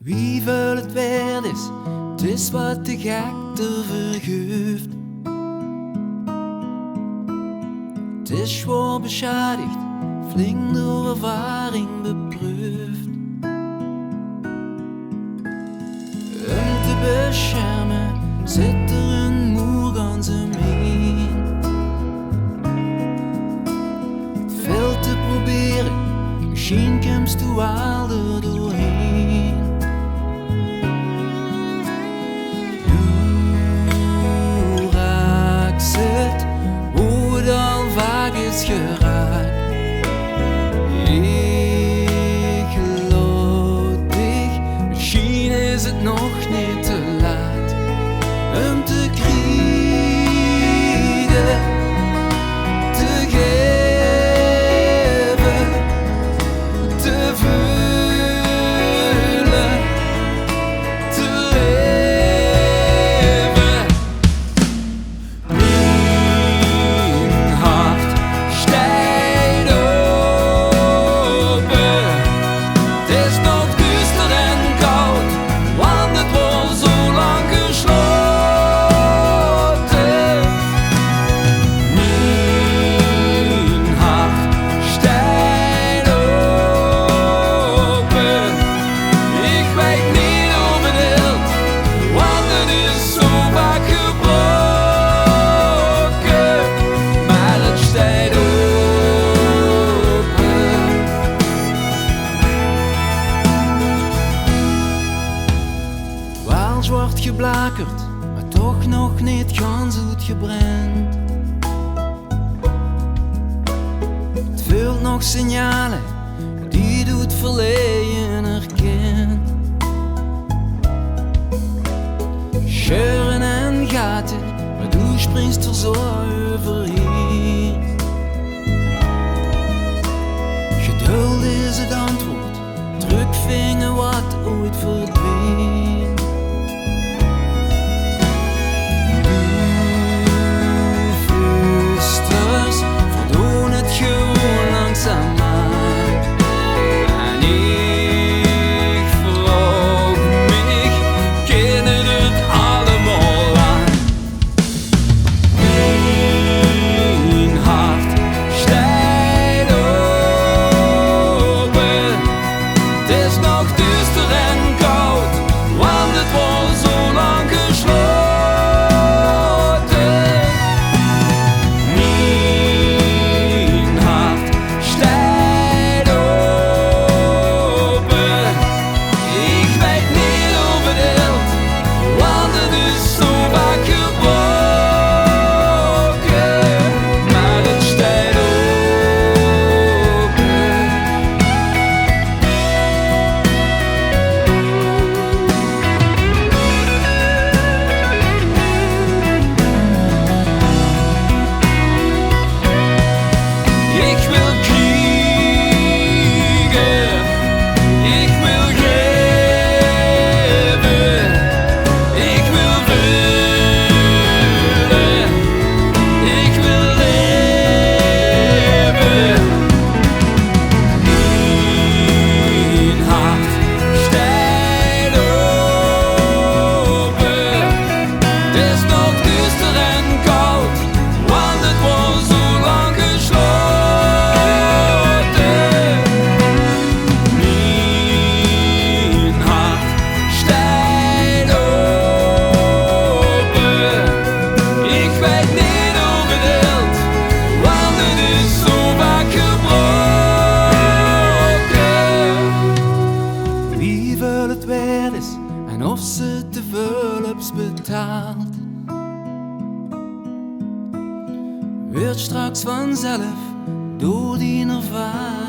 Wie veel het waard is, het is wat de gekte vergeeft. Het is zwaar beschadigd, flink door ervaring beproefd. Om te beschermen zit er een muur aan zijn heen. Veel te proberen, misschien komst du al er doorheen. Du raakt het, hoe het al vaak is geraakt. Ik geloof dich, misschien is het nog niet te laat om te krijgen, te geven, te voelen, te leven. Mijn hart staat open. Het is nog duister en koud, want het was zo lang gesloten. Mijn hart staat open. Ik weet niet hoe het wilt, want het is zo vaak gebroken. Maar het staat open. Waals wordt geblakerd, maar toch nog niet gans uitgebrand. Het vult nog signalen die doet verleden herkent. Scheuren en gaten, maar du springst er zo overheen. Geduld is het antwoord, terugvingen wat ooit verdween. Vusters voldoen het gewoon langzaamaan. En ik vroeg mich, kennen het allemaal aan. Mijn hart staat open. Het is nog duister en koud, want het was zo lang gesloten. Mijn hart staat open. Ik weet niet hoe het wilt, want het is zo vaak gebroken. Maar het staat open. Ik wil kriegen, ik wil geven, ik wil willen, ik wil leven. Mijn hart staat open. Het is nog duister en koud, want het was zo lang gesloten. Mijn hart staat open. Ik weet niet hoe het wilt, want het is zo vaak gebroken. Wie veel het waard is en of ze te veel hebt betaald, wordt straks vanzelf door die ervaring